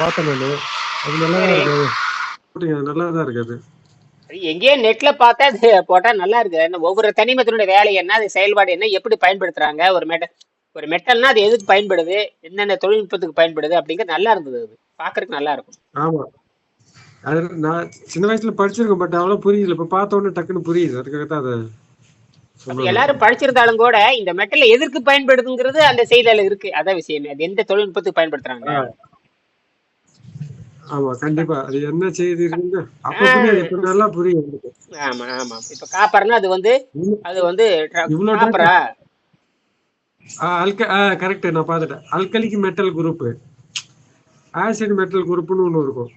பார்த்தேன் நானு. அது நல்லா தான் சரி, இருக்கு. நல்லா தான் இருக்கு அது. எங்கேயோ நெட்ல பார்த்தா அது போட்டா நல்லா இருக்கு. ஒவ்வொரு தனிமத்தினுடைய வேலை என்ன, அது செயல்பாடு என்ன, எப்படி பயன்படுத்துறாங்க, ஒரு மெட்டல்னா அது எதுக்கு பயன்படுது, என்னென்ன தொழில்நுட்பத்துக்கு பயன்படுது அப்படிங்கிறது நல்லா இருந்தது. அது பாக்குறதுக்கு நல்லா இருக்கும். ஆமா. அது நான் சின்ன வயசுல படிச்சிருக்கேன், பட் அவ்வளவு புரியல. இப்ப பார்த்த உடனே டக்குன்னு புரியுது. அதுக்காக தான் அதை அப்ப சொன்னது. எல்லாரும் படிச்சிருந்தாலும் கூட இந்த மெட்டல் எதற்கு பயன்படுதுங்கிறது அந்த செய்தியில இருக்கு. அதான் விஷயமே. அது எந்த தொழில்நுட்பத்துக்கு பயன்படுத்துறாங்க. ஆமா, கண்டிப்பா. அது என்ன செய்தி இருக்குன்னு அப்ப புரியாது, ஆஹ் இப்ப நல்லா புரியும் எனக்கு. ஆமா ஆமா. இப்ப காப்பர்னா அது வந்து இவ்வளவு டேட்டா. காப்பரா. கரெக்ட், நான் பார்த்துட்டேன். அல்கலிக்கு மெட்டல் குரூப், ஆசிட் மெட்டல் குரூப்னு ஒண்ணு இருக்கும்.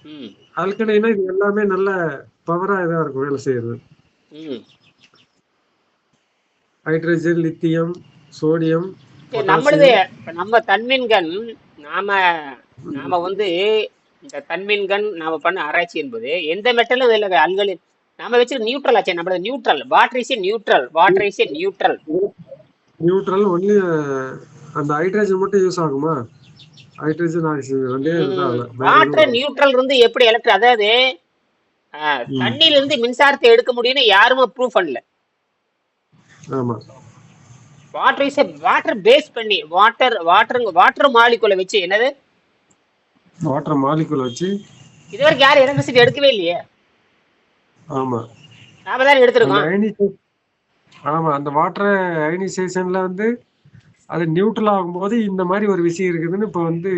ம் அல்கலைனா இது எல்லாமே நல்ல பவரா இதா இருக்கும் வேலை செய்யறது. ம். ஹைட்ரஜன், லித்தியம், சோடியம், சரி, நம்மளுது பொட்டாசியம். இப்ப நம்ம தன்மின்கண், நாம நாம வந்து இந்த தன்மின்கண் நாம பண்ண ஆராய்ச்சி என்பது எந்த மெட்டலும் இல்லை, அல்கலின். நாம வச்சு நியூட்ரல் ஆச்சு. நம்மளது neutral. Water is neutral. Water is neutral. Neutral only. அந்த ஹைட்ரஜன் மட்டும் யூஸ் ஆகுமா? ஹைட்ரஜன், ஆக்சிஜன் ரெண்டே இதுதான், வேற எதுவும் வாட்டர் ஆகும். நியூட்ரல் இருந்து எப்படி எலக்ட்ரிக், அதாவது ம். தண்ணியில இருந்து மின்சாரத்தை எடுக்க முடியும்னு யாருமே ப்ரூவ் பண்ணல. ஆமா. வாட்டர் இஸ் வாட்டர் பேஸ் பண்ணி வாட்டர் மாலிகுலை வச்சு என்னது வாட்டர் மாலிகுல் வச்சு. இது வரைக்கும் யாரும் எலக்ட்ரிசிட்டி எடுக்கவே இல்லையே. ஆமா. நாம தான் அந்த எடுத்திருக்கோம். ஆமா, அந்த வாட்டர் அயனைசேஷன்ல வந்து அது நியூட்ரல் ஆகும்போது இந்த மாதிரி ஒரு விஷயம் இருக்குதுன்னு இப்ப வந்து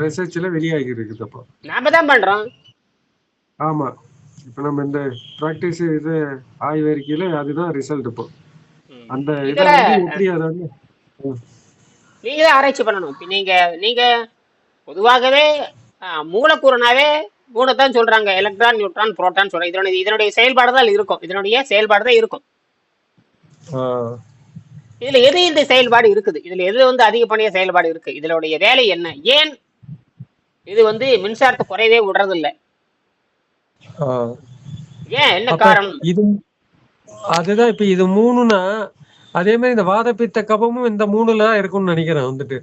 ரிசர்ச்ல வெளியாகி இருக்குது. அப்போ நாம தான் பண்றோம். ஆமா, இப்ப நம்ம இந்த பிராக்டிஸ் இது ஆய்வறிக்கையில அதுதான் ரிசல்ட். இப்போ அந்த இதை இதுல வந்து எப்படி அதை வந்து நீங்க தான் ஆராய்ச்சி பண்ணணும். இப்ப நீங்க பொதுவாகவே மூலக்கூறுனாவே மூணு தான் சொல்றாங்க: எலக்ட்ரான், நியூட்ரான், புரோட்டான் சொல்றாங்க. இதனுடைய செயல்பாடு தான் இருக்கும். இதனுடைய செயல்பாடு தான் இருக்கும். இதுல எது இந்த செயல்பாடு இருக்குது, இதுல எது வந்து அதிகப்படிய செயல்பாடு இருக்கு, இதனுடைய வேலை என்ன, ஏன் இது வந்து மின்சாரத்தை குறையவே விடுறது இல்ல, ஏன் என்ன அப்ப காரணம்? இது அதுதான். இப்ப இது மூணுனா அதே மாதிரி இந்த வாதப்பித்த கபமும் இந்த மூணுல இருக்கும்னு நினைக்கிறேன் வந்துட்டு.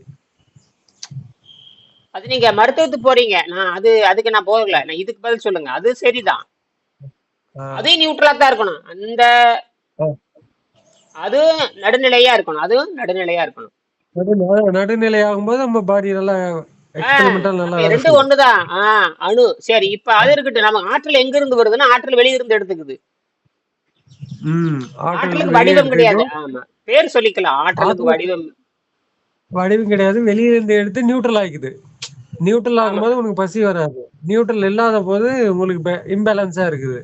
அது நீங்க மருத்துவத்துக்கு போறீங்க, நான் அதுக்கு நான் போகல. நான் இதுக்கு பதில் சொல்லுங்க. அது சரிதான், அதே நியூட்ரலா தான் இருக்கணும். அது நடுநிலையா இருக்கணும். அதுவும் நடுநிலையா இருக்கணும். நடுநிலை ஆகும்போது நம்ம பாடி நல்லா எக்ஸ்பெரிமெண்டல் நல்லா அப்ப வேலை ரெண்டு செய்யும். ஒண்ணுதான். அணு. சரி, இப்ப அது இருக்கட்டும். நம்ம ஆற்றல் எங்க இருந்து வருதுன்னா ஆற்றல் வெளியிருந்து எடுத்துக்குது. ஆற்றல் ஆற்றலுக்கு வெளியே வடிவம் கிடையாது. எடுத்துக்கிட்டோம். ஆமா, பேர் சொல்லிக்கலாம். ஆற்றலுக்கு ஆற்றல் வடிவம். வடிவம் கிடையாது, வெளியே இருந்து எடுத்து நியூட்ரல் ஆகிக்குது. நியூட்ரல் ஆமா. ஆகும்போது உனக்கு பசி வராது. நியூட்ரல் இல்லாத போது உங்களுக்கு இம்பேலன்ஸா இருக்குது.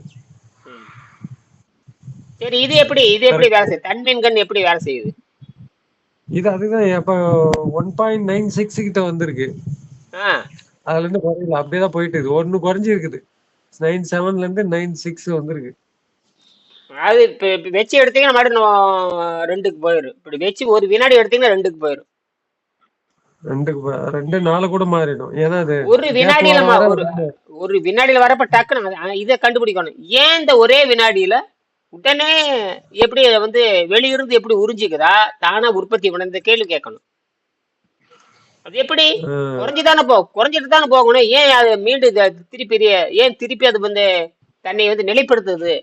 சரி, இது எப்படி வேலை செய்யுது? தன்மின்கண் எப்படி வேலை செய்யுது? இது அதுதான் இப்ப 1.96 கிட்ட வந்திருக்கு. அதுல இருந்து குறையில, அப்படியேதான் போயிட்டு இருக்கு. ஒண்ணு குறைஞ்சி இருக்குது. 97ல இருந்து 96 வந்திருக்கு. அது இப்ப வச்சு எடுத்தீங்கன்னா மறுபடியும் 2க்கு போயிடும். இப்படி வச்சு ஒரு வினாடி எடுத்தீங்கன்னா 2க்கு போயிடும். 2 நாள் கூட மாறிடும். ஏன்னா அது ஒரு கேப் வினாடியில வர வர ஒரு வினாடியில வரப்ப டக்குன்னு இதை கண்டுபிடிக்கணும். ஏன் இந்த ஒரே வினாடியில உடனே எப்படி அதை வந்து வெளியிருந்து எப்படி உறிஞ்சிக்குதா, தானா உற்பத்தி பண்ண, இந்த கேள்வி கேட்கணும். அது எப்படி குறைஞ்சிட்டு தானே போகணும். ஏன் அது மீண்டும் திருப்பி அது வந்து தன்னை வந்து நிலைப்படுத்துது?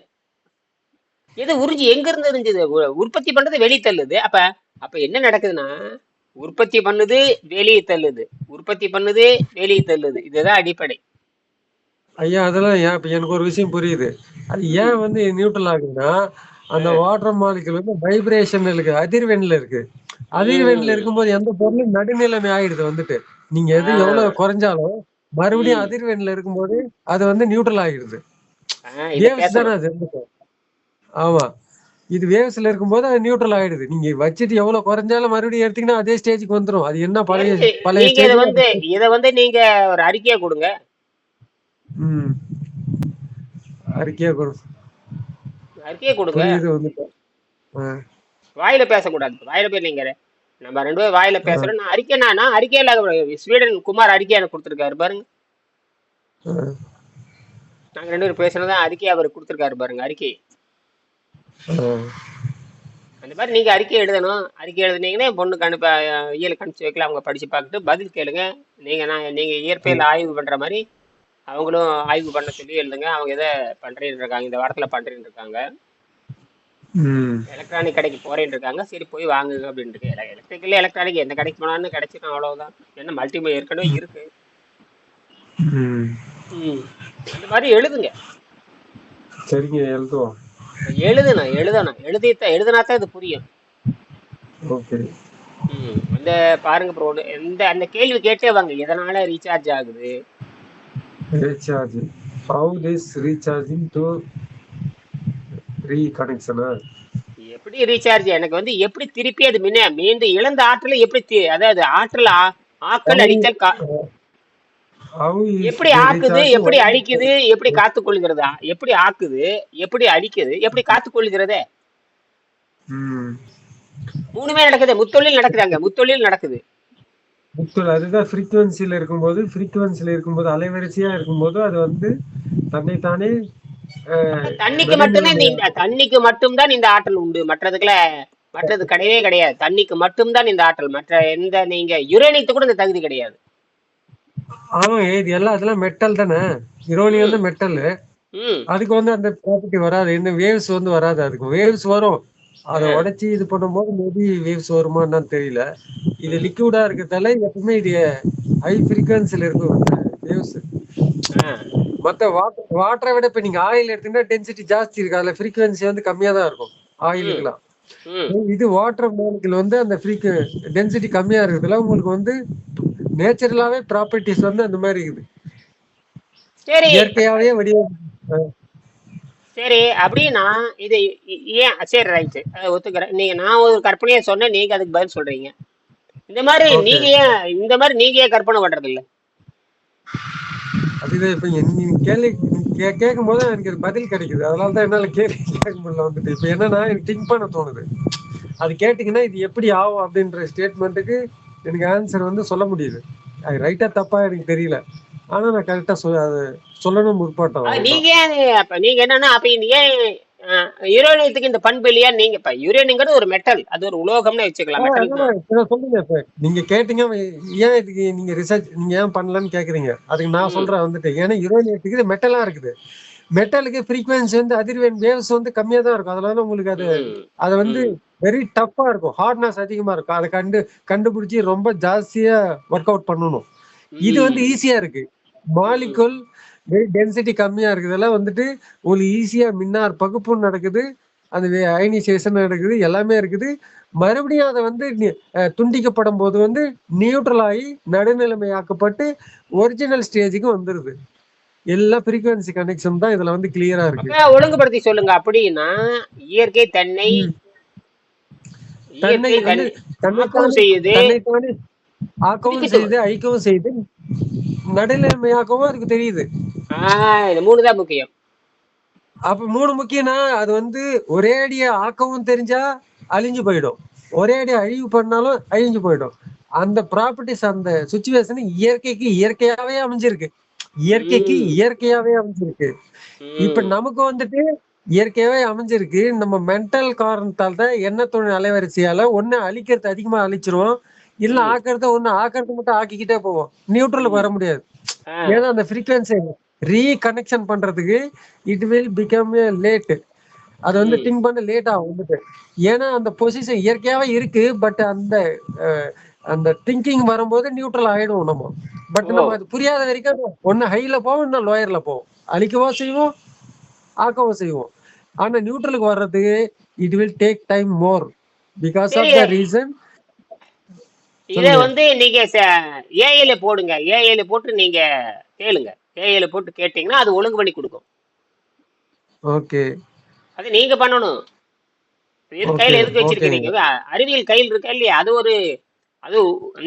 எது உறிஞ்சி எங்க இருந்து இருந்துது? உற்பத்தி பண்றது வெளியே தள்ளுது. அப்ப என்ன நடக்குதுன்னா, உற்பத்தி பண்ணுது, வெளியே தள்ளுது, உற்பத்தி பண்ணுது, வெளியே தள்ளுது. இதுதான் அடிப்படை. ஐயா, அதெல்லாம் ஏன் இப்ப எனக்கு ஒரு விஷயம் புரியுது. அது ஏன் வந்து நியூட்ரல் ஆகுதுன்னா, அந்த வாட்டர் மாலிகுல் வந்து வைப்ரேஷன் இருக்கு, அதிர்வெண்ல இருக்கு. அதிர்வெண்ல இருக்கும்போது எந்த பொருளும் நடுநிலைமை ஆயிடுது வந்துட்டு. நீங்க எது எவ்வளவு குறைஞ்சாலும் மறுபடியும் அதிர்வெண்ல இருக்கும்போது அது வந்து நியூட்ரல் ஆகிடுது. இத வேவ்ஸ் தானே பேசணும். அது. ஆமா, இது வேவ்ஸ்ல இருக்கும்போது அது நியூட்ரல் ஆயிடுது. நீங்க வச்சுட்டு எவ்வளவு குறைஞ்சாலும் மறுபடியும் எடுத்தீங்கன்னா அதே ஸ்டேஜுக்கு வந்துரும். அது என்ன பழைய சரி, பழைய நீங்க ஸ்டேஜ். இத வந்து நீங்க ஒரு அறிக்கையா கொடுங்க. அறிக்கையா அறிக்கையை கொடுங்க. புரியுது வந்துட்டு. வாயில பேசக்கூடாது. வாயில போய் நீங்க நம்ம 2 பேரும் வாயில பேசுறோம். நான் அறிக்கையில ஸ்வீடன் குமார் அறிக்கை எனக்கு கொடுத்துருக்காரு பாருங்க. நாங்க 2 பேரும் பேசுனதான் அறிக்கை அவர் கொடுத்துருக்காரு பாருங்க. அறிக்கை அந்த மாதிரி நீங்க அறிக்கை எழுதணும். அறிக்கை எழுதுனீங்கன்னா என் பொண்ணுக்கு இயலுக்கு அனுப்பிச்சு வைக்கலாம். அவங்க படிச்சு பார்த்துட்டு பதில் கேளுங்க. நீங்க இயற்பியல் ஆய்வு பண்ற மாதிரி அவங்களும் ஆய்வு பண்ண சொல்லி எழுதுங்க. அவங்க எதை பண்றேன்னு இருக்காங்க, இந்த வாரத்துல பண்றேன்னு இருக்காங்க, ம் எலக்ட்ரானிக் கடைக்கு போறேன்னு இருக்காங்க. சரி போய் வாங்குங்க அப்படின்னு இருக்கு. எலக்ட்ரிக்கல் எலக்ட்ரானிக் எந்த கடைக்கு போனாலும் கிடைச்சிடும், அவ்வளவுதான். என்ன மல்டிமீடியா ஏற்கனவே இருக்கு. ம் அந்த மாதிரி எழுதுங்க. சரிங்க, எழுதுவோம். எழுதணும் எழுதினாத்தான் இது புரியும். ஓகே. இந்த பாருங்க ப்ரோ, அந்த கேள்வி கேட்டே வாங்க. எதனால ரீசார்ஜ் ஆகுது, recharge, how this recharging to ரீகனெக்ஷனா, எப்படி ரீசார்ஜ், எனக்கு எப்படி திருப்பி அது மீண்டும் இழந்த ஆற்றலை எப்படி அதாவது ஆற்றல் ஆக்கல் அடித்தல் எப்படி ஆக்குது, எப்படி அழிக்குது, எப்படி காத்துக்கொள்கிறதா, எப்படி ஆக்குது, எப்படி அழிக்குது, எப்படி காத்துக்கொள்கிறதே. மூணுமே நடக்குது. முத்தொழில் நடக்குது. அதுதான் ஃப்ரீக்வன்சில இருக்கும்போது அலைவரிசையா இருக்கும்போது அது வந்து தன்னைத்தானே தண்ணிக்கு மட்டும்தான் இந்த ஆற்றல் உண்டு. மற்றது கிடையவே கிடையாது. தண்ணிக்கு மட்டும்தான் இந்த ஆற்றல். மற்ற எந்த நீங்க யுரேனியத்துக்கு கூட இந்த தகுதி கிடையாது. ஆமா, இது எல்லாம் அதெல்லாம் மெட்டல் தானே. யுரேனியம் வந்து மெட்டல். அதுக்கு வந்து அந்த ப்ராப்பர்ட்டி வராது. இந்த வேவ்ஸ் வந்து வராது. அதுக்கு வேவ்ஸ் வரும், அதை உடைச்சி இது பண்ணும்போது மேபி வேவ்ஸ் வருமான்னு தெரியல. இது லிக்விடா இருக்கிறதால எப்பவுமே இது ஹை ஃப்ரீக்வன்சில இருக்கும் வேவ்ஸ். மத்த வாட்டரை விட இப்ப நீங்க ஆயில் எடுத்தீங்கன்னா டென்சிட்டி ஜாஸ்தி இருக்கு, அதுல ஃப்ரீக்வன்சி வந்து கம்மியா தான் இருக்கும் ஆயிலுக்குலாம். இது வாட்டர் மாலிகுல் வந்து அந்த டென்சிட்டி கம்மியா இருக்கிறதுல உங்களுக்கு வந்து நேச்சுரலாவே ப்ராப்பர்ட்டிஸ் வந்து அந்த மாதிரி இருக்குது, இயற்கையாவே சரி. அப்படின்னா இது ஏன் சரி ரைட்டு ஒத்துக்கிறேன். நான் ஒரு கற்பனையா சொன்னேன், நீங்க அதுக்கு பதில் சொல்றீங்க. இந்த மாதிரி நீங்க ஏன் கற்பனை பண்றது இல்ல? அதுதான் இப்ப கேள்வி கேட்கும் போது எனக்கு பதில் கிடைக்குது, அதனாலதான் என்னால கேள்வி கேட்க முடியல. வந்துட்டு இப்ப என்னன்னா எனக்கு திங்க் பண்ண தோணுது. அது கேட்டீங்கன்னா இது எப்படி ஆகும் அப்படின்ற ஸ்டேட்மெண்ட்டுக்கு எனக்கு ஆன்சர் வந்து சொல்ல முடியுது. அது ரைட்டா தப்பா எனக்கு தெரியல, ஆனா நான் கரெக்டா சொல்லணும் முற்பட்டோம். நீங்க என்னன்னா அப்ப ஏன் யுரேனியத்துக்கு இந்த பண்பு இல்லையா? நீங்க இப்ப யுரேனியங்கிறது ஒரு மெட்டல், அது ஒரு உலோகம்னு வச்சுக்கலாம். சொல்லுங்க, இப்ப நீங்க கேட்டீங்க ஏன் இதுக்கு நீங்க ரிசர்ச் நீங்க ஏன் பண்ணலன்னு கேக்குறீங்க. அதுக்கு நான் சொல்றேன் வந்துட்டு, ஏன்னா யுரேனியத்துக்கு மெட்டலா இருக்குது. மெட்டலுக்கு ஃப்ரீக்வன்சி வந்து அதிர்வெண் வேவ்ஸ் வந்து கம்மியா தான் இருக்கும். அதனால உங்களுக்கு அது வந்து வெரி டஃப்பா இருக்கும், ஹார்ட்னஸ் அதிகமா இருக்கும். அதை கண்டுபிடிச்சி ரொம்ப ஜாஸ்தியா ஒர்க் அவுட் பண்ணணும். இது வந்து ஈஸியா இருக்கு. மாலிகுல் வெரி டென்சிட்டி கம்மியா இருக்குதுல வந்துட்டு உங்களுக்கு ஈஸியா மின்னார் பகுப்பு நடக்குது, அந்த அயனைசேஷன் நடக்குது, எல்லாமே இருக்குது. மறுபடியும் அதை வந்து துண்டிக்கப்படும் போது வந்து நியூட்ரல் ஆகி நடுநிலைமையாக்கப்பட்டு ஒரிஜினல் ஸ்டேஜுக்கு வந்துருது. எல்லா ஃப்ரீக்வன்சி கனெக்ஷன் தான் இதுல வந்து கிளியரா இருக்கு. ஒழுங்குபடுத்தி சொல்லுங்க. அப்படின்னா இயற்கை தன்னை ஆக்கவும் செய்யுது, ஐக்கவும் செய்யுது, நடுநிலைமையாக்கவும் அதுக்கு தெரியுது. இது மூணுதான் முக்கியம். அப்ப மூணு முக்கியம்னா அது வந்து ஒரே அடியா ஆக்கவும் தெரிஞ்சா அழிஞ்சு போயிடும், ஒரே அடியா அழிவு பண்ணாலும் அழிஞ்சு போயிடும். அந்த ப்ராப்பர்ட்டிஸ் அந்த சிச்சுவேஷன் இயற்கையாவே அமைஞ்சிருக்கு. இப்ப நமக்கு வந்துட்டு இயற்கையாவே அமைஞ்சிருக்கு. நம்ம மென்டல் காரணத்தால் தான் எண்ணத்தோட அலைவரிசையால ஒண்ணு அழிக்கிறது அதிகமா அழிச்சிருவோம், இல்ல ஆக்கிறது மட்டும் ஆக்கிக்கிட்டே போவோம். நியூட்ரலுக்கு வர முடியாது. ஏன்னா அந்த ஃப்ரீக்வன்சி ரீகனெக்ஷன் பண்றதுக்கு இட் வில் பிகம் லேட். அது வந்து திங்க் பண்ண லேட் ஆகும் வந்துட்டு. ஏன்னா அந்த பொசிஷன் இயற்கையாவே இருக்கு, பட் அந்த திங்கிங் வரும்போது நியூட்ரல் ஆயிடும் நம்ம. பட் நம்ம அது புரியாத வரைக்கும் ஒன்னு ஹைல போவோம், இன்னும் லோயர்ல போவோம், அழிக்கவும் செய்வோம், ஆக்கவும் செய்வோம். ஆனா நியூட்ரலுக்கு வர்றதுக்கு it will take time more because of the reason. இத வந்து நீங்க ஏஐல போடுங்க, ஏஐல போட்டு நீங்க கேளுங்க. ஏஐல போட்டு கேட்டீங்கன்னா அது ஒழுங்கு பண்ணி கொடுக்கும். ஓகே, அது நீங்க பண்ணணும். கையில எதுக்கு வச்சிருக்கீங்க? அறிவியல் கையில் இருக்கா இல்லையா? அது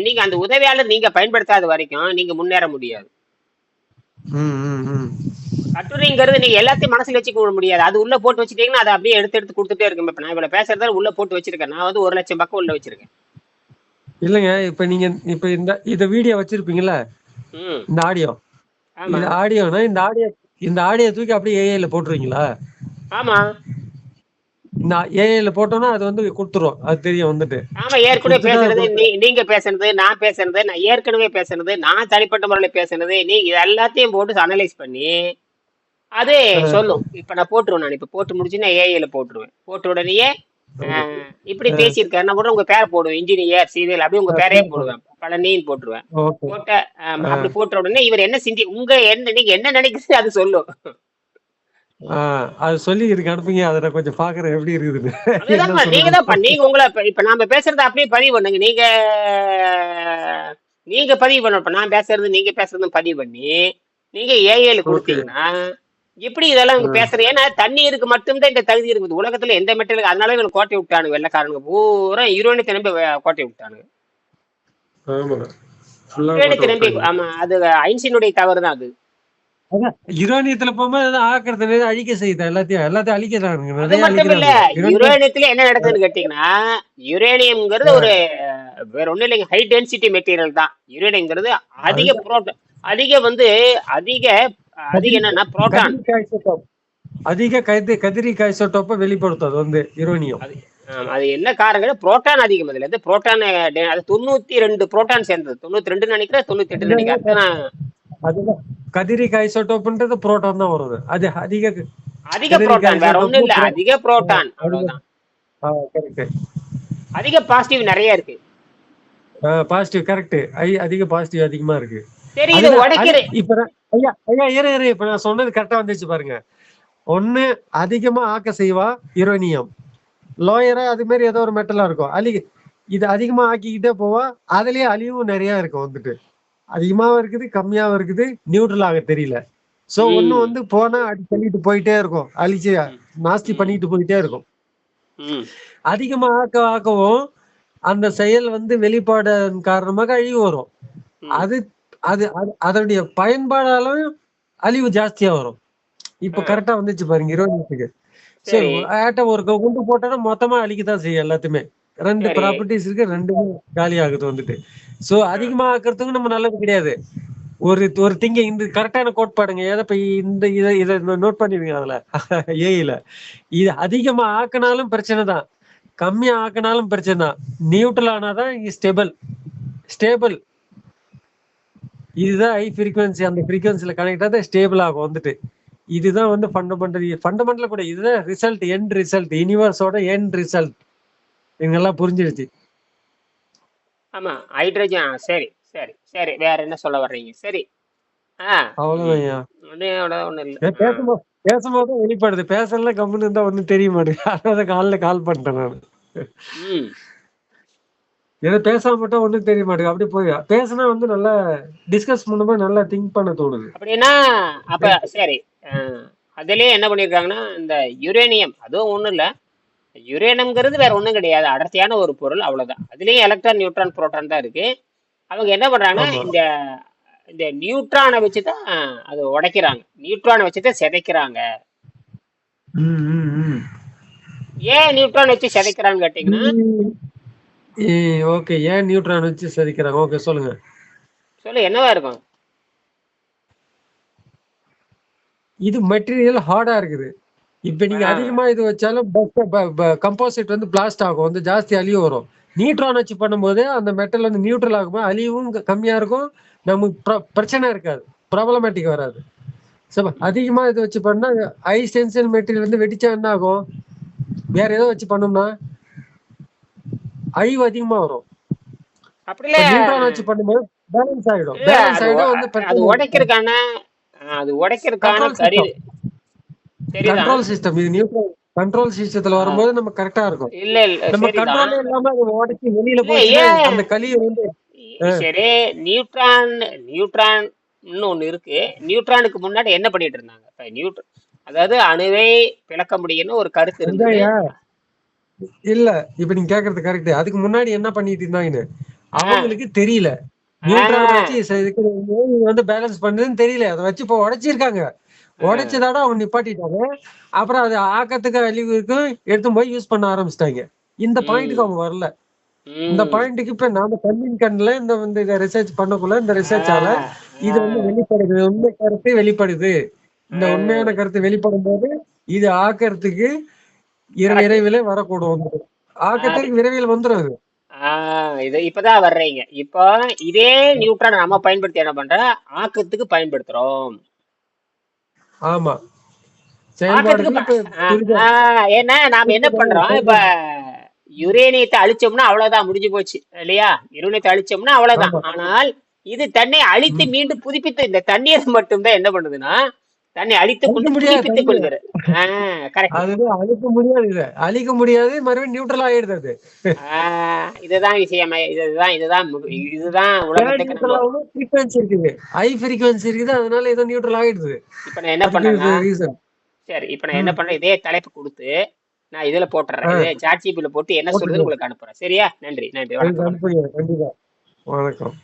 நீங்க அந்த உதவியாளர் நீங்க பயன்படுத்தாத வரைக்கும் நீங்க முன்னேற முடியாது. கட்டுரைங்கிறது நீங்க எல்லாத்தையும் மனசுல வச்சுக்க முடியாது. அது உள்ள போட்டு வச்சுட்டீங்கன்னா அதை அப்படியே எடுத்து கொடுத்துட்டே இருக்கும். இப்ப நான் இவ்வளவு பேசுறதால உள்ள போட்டு வச்சிருக்கேன். நான் வந்து 1,00,000 பக்கம் உள்ள வச்சிருக்கேன். இல்லங்க, இப்ப நீங்க இந்த வீடியோ வச்சிருப்பீங்கல்ல, இந்த ஆடியோனா இந்த ஆடியோ தூக்கி அப்படியே ஏஐல போட்டுருவீங்களா? ஆமா. நான் ஏஐல போட்டோம்னா அது வந்து கொடுத்துரும், அது தெரியும் வந்துட்டு. ஆமா, ஏற்கனவே கொடுத்துட்டா பேசுறது நீங்க பேசுனது, நான் பேசுனது, நான் ஏற்கனவே பேசுனது, நான் தனிப்பட்ட முறையில பேசுனது, நீ இது எல்லாத்தையும் போட்டு அனலைஸ் பண்ணி அது சொல்லும். இப்ப நான் போட்டுருவேன். நான் இப்ப போட்டு முடிச்சுன்னா ஏஐல போட்டுருவேன். போட்ட உடனேயே இப்படி பேசியிருக்காரு நான் கூட உங்க பேரை போடுவேன். இன்ஜினியர் சிவில் அப்படி உங்க பேரையே போடுவேன். பழனின்னு போட்டுருவேன். ஓகே. போட்ட அப்படி போட்ட உடனே இவர் என்ன நீங்க என்ன நினைக்கிறது அது சொல்லும். அது சொல்லி இருக்கு அனுப்புங்க, அதை நான் கொஞ்சம் பாக்குறேன் எப்படி இருக்குதுன்னு. அதுதான்ப்பா, நீங்க தான் நீங்க உங்களை இப்ப நாம பேசுறத அப்படியே பதிவு பண்ணுங்க. நீங்க பதிவு பண்ண, இப்ப நான் பேசுறது நீங்க பேசுறதும் பதிவு பண்ணி நீங்க ஏஐல ஓகே. கொடுத்தீங்கன்னா இப்படி இதெல்லாம் இவங்க பேசுறது. ஏன்னா தண்ணீருக்கு மட்டும்தான் இந்த தகுதி இருக்குது. உலகத்துல எந்த மெட்டலுக்கு, அதனால இவங்க கோட்டை விட்டானுங்க. வெள்ளக்காரனுங்க பூரா யுரேனியத்தை நம்பி கோட்டை விட்டானுங்க. ஆமா, ஃபுல்லா யுரேனியத்தை நம்பி, போட்டு ஆமா, அது ஐன்ஸ்டீனுடைய தவறு தான் அது. அதான் யுரேனியத்துல போகும்போது ஆக்கிறது அழிக்க செய்யுது, எல்லாத்தையும் அழிக்கிறாங்க, அது நிறைய மட்டும் இல்ல, அழிக்கிறாங்க. யுரேனியத்துல என்ன நடக்குதுன்னு கேட்டீங்கன்னா, யுரேனியம்ங்கிறது ஒரு வேற ஒண்ணும் இல்லைங்க, ஹை டென்சிட்டி மெட்டீரியல் தான். யுரேனியம்ங்கிறது அதிக அதுதான் புரோட்டான், அதிக என்னன்னா புரோட்டான். அதிக கதிரிக் ஐசோடோப்பை வெளிப்படுத்தும் அது வந்து யுரேனியம். அது என்ன காரணம், புரோட்டான் அதிகம். அதுல இருந்து புரோட்டான் அது 92 புரோட்டான் சேர்ந்தது. 92 நினைக்கிறேன், 98 நினைக்கிறேன். அதுதான் கதிரிக் ஐசோடோப்ன்றது புரோட்டான் தான் வருது. அது அதிக புரோட்டான், வேற ஒண்ணும் இல்ல, அதிக புரோட்டான், அவ்வளவுதான். அதிக பாசிட்டிவ் நிறைய இருக்கு. பாசிட்டிவ் கரெக்ட், அதிக பாசிட்டிவ் அதிகமா இருக்கு. சரி, இது உடைக்கிறேன். இப்ப நான் சொன்னது கரெக்டா வந்துச்சு பாருங்க. ஒண்ணு அதிகமா ஆக்க செய்வா யுரேனியம், லோயரா அது மாதிரி ஏதோ ஒரு மெட்டலா இருக்கும். இது அதிகமா ஆக்கிக்கிட்டே போவா, அதுலயே அழிவும் நிறைய இருக்கும் வந்துட்டு. அதிகமாவும் இருக்குது, கம்மியாவும் இருக்குது, நியூட்ரல் ஆக தெரியல. சோ ஒண்ணு வந்து போனா அடி தள்ளிட்டு போயிட்டே இருக்கும், அழிச்சு நாஸ்தி பண்ணிட்டு போயிட்டே இருக்கும். அதிகமா ஆக்கவும் அந்த செயல் வந்து வெளிப்பாடு காரணமாக அழிவு வரும். அதனுடைய பயன்பாடாலும் அழிவு ஜாஸ்தியா வரும். இப்ப கரெக்டா வந்துச்சு பாருங்க யுரேனியத்துக்கு. சரி, ஒரு குண்டு போட்டோன்னா மொத்தமா அழிக்கதான் செய்யும் எல்லாத்தையுமே. ரெண்டு ப்ராப்பர்ட்டிஸ் இருக்கு, ரெண்டுமே காலி ஆகுது வந்துட்டு. சோ அதிகமா ஆக்குறதுக்கு நம்ம நல்லது கிடையாது. ஒரு திங்க இந்த கரெக்டான கோட்பாடுங்க. இதை நோட் பண்ணிடுங்க அதுல ஏஐல. இது அதிகமா ஆக்கினாலும் பிரச்சனை தான், கம்மியா ஆக்கினாலும் பிரச்சனை தான். நியூட்ரல் ஆனாதான் ஸ்டேபிள். இதுதான் ஹை ஃப்ரீக்வன்சி, அந்த ஃப்ரீக்வன்சில கனெக்ட் ஆகுது, ஸ்டேபிள் ஆகும் வந்துட்டு. இதுதான் வந்து ஃபண்டமெண்டல் கூட. இதுதான் ரிசல்ட், எண்ட் ரிசல்ட், யூனிவர்ஸோட எண்ட் ரிசல்ட். எங்கெல்லாம் புரிஞ்சிருச்சு. ஆமா, ஹைட்ரஜன். சரி சரி சரி, வேற என்ன சொல்ல வர்றீங்க? சரி, அவ்வளவுதான். ஒண்ணு இல்ல, பேசும்போது வெளிப்படுது, பேசல கம்முன்னு இருந்தா ஒண்ணும் தெரிய மாட்டேங்குது. அதான் கால் பண்ணிட்டேன் நான். ஏன்னா பேசாம மட்டும் ஒண்ணும் தெரிய மாட்டேங்குது. அப்படி போய் பேசினா வந்து நல்லா டிஸ்கஸ் பண்ணும்போது நல்லா திங்க் பண்ண தோணுது. அப்படின்னா அப்ப சரி, அதுலயே என்ன பண்ணிருக்காங்கன்னா, இந்த யுரேனியம் அதுவும் ஒண்ணும் இல்ல, யுரேனியம்ங்கிறது வேற ஒண்ணும் கிடையாது, அடர்த்தியான ஒரு பொருள், அவ்வளவுதான். அதுலயும் எலக்ட்ரான், நியூட்ரான், புரோட்டான் தான் இருக்கு. அவங்க என்ன பண்றாங்கன்னா, இந்த நியூட்ரானை வச்சுதான் அது உடைக்கிறாங்க, நியூட்ரானை வச்சுதான் சிதைக்கிறாங்க. ஏன் நியூட்ரான் வச்சு சிதைக்கிறான்னு கேட்டீங்கன்னா, ஓகே, ஏன் நியூட்ரான் வச்சு சிதைக்கிறாங்க? ஓகே, சொல்லுங்க. என்னவா இருக்கும்? இது மெட்டீரியல் ஹார்டா இருக்குது. இப்ப நீங்க அதிகமா இது வச்சாலும் கம்போசிட் வந்து பிளாஸ்ட் ஆகும், வந்து ஜாஸ்தி அழிவு வரும். நியூட்ரான் வச்சு பண்ணும்போது அந்த மெட்டல் வந்து நியூட்ரல் ஆகும்போது அழிவும் கம்மியா இருக்கும், நமக்கு பிரச்சனை இருக்காது, ப்ராப்ளமேட்டிக் வராது. அதிகமா இது வச்சு பண்ணா ஹை டென்ஷன் மெட்டீரியல் வந்து வெடிச்சா என்ன ஆகும்? வேற ஏதோ வச்சு பண்ணோம்னா அழிவு அதிகமா வரும். நியூட்ரான் வச்சு பண்ணும்போது பேலன்ஸ் ஆயிடும். அது உடைக்கிறதுக்கான கண்ட்ரோல் சிஸ்டம். இது நியூட்ரல் கண்ட்ரோல் சிஸ்டத்துல வரும்போது நம்ம கரெக்டா இருக்கும். இல்ல நம்ம கண்ட்ரோல் இல்லாம அது உடைச்சி வெளியில போய் அந்த கலியை வந்து சரி. நியூட்ரான் ஒண்ணு இருக்கு. நியூட்ரானுக்கு முன்னாடி என்ன பண்ணிட்டு இருந்தாங்க? அதாவது அணுவை பிளக்க முடியும்னு ஒரு கருத்து இருந்தது. இல்ல, இப்ப நீங்க கேக்குறது கரெக்ட். அதுக்கு முன்னாடி என்ன பண்ணிட்டு இருந்தாங்கன்னு அவங்களுக்கு தெரியல. நியூட்ரான் வச்சு வந்து பேலன்ஸ் பண்ணுதுன்னு தெரியல. அதை வச்சு இப்போ உடைச்சிருக்காங்க. உடைச்சதோட அவங்க நிப்பாட்டிட்டாங்க. அப்புறம் அது ஆக்கத்துக்கு அழிவுக்கும் எடுத்து போய் யூஸ் பண்ண ஆரம்பிச்சிட்டாங்க. இந்த பாயிண்ட்டுக்கு அவங்க வரல. இந்த பாயிண்ட்டுக்கு இப்ப நாம கண்ணின் கண்ணுல இந்த ரிசர்ச் பண்ணக்குள்ள இந்த ரிசர்ச்சால இது வந்து வெளிப்படுது, உண்மை கருத்து வெளிப்படுது. இந்த உண்மையான கருத்து வெளிப்படும் போது இது ஆக்கிறதுக்கு கரெக்ட். விரைவிலே வரக்கூடும். ஆக்கத்திற்கு விரைவில் வந்துடும் அது. இது இப்பதான் வர்றீங்க. இப்போ இதே நியூட்ரான் நம்ம பயன்படுத்தி என்ன பண்றோம்? ஆக்கத்துக்கு பயன்படுத்துறோம். ஆமா, ஆக்கத்துக்கு செயல்பாடுகள் இப்ப ஏன்னா நாம என்ன பண்றோம்? இப்ப யுரேனியத்தை அழிச்சோம்னா அவ்வளவுதான், முடிஞ்சு போச்சு இல்லையா? யுரேனியத்தை அழிச்சோம்னா அவ்வளவுதான். ஆமா. ஆனால் இது தன்னை அழித்து மீண்டும் புதுப்பித்து, இந்த தண்ணீர் மட்டும்தான் என்ன பண்ணுதுன்னா தன்னை அழித்துக் கொண்டு புதுப்பித்துக் கொள்கிறது. கரெக்ட். அதுதான் அழிக்க முடியாது, இத அழிக்க முடியாது, மறுபடியும் நியூட்ரல் ஆயிடுது அது. இதுதான் விஷயம். இதுதான் உலகத்துக்கு நம்ம ஃப்ரீக்வன்சி இருக்குது, ஹை ஃப்ரீக்வன்சி இருக்குது, அதனால ஏதோ நியூட்ரல் ஆயிடுது. இப்ப நான் என்ன பண்றேன்னா, ரீசன். சரி இப்ப நான் என்ன பண்றேன், இதே தலைப்பு கொடுத்து நான் இதுல போட்டுறேன். இதே சாட் ஜிபில போட்டு என்ன சொல்றதுன்னு உங்களுக்கு அனுப்புறேன். சரியா? நன்றி நன்றி, வணக்கம். கண்டிப்பா. வணக்கம்.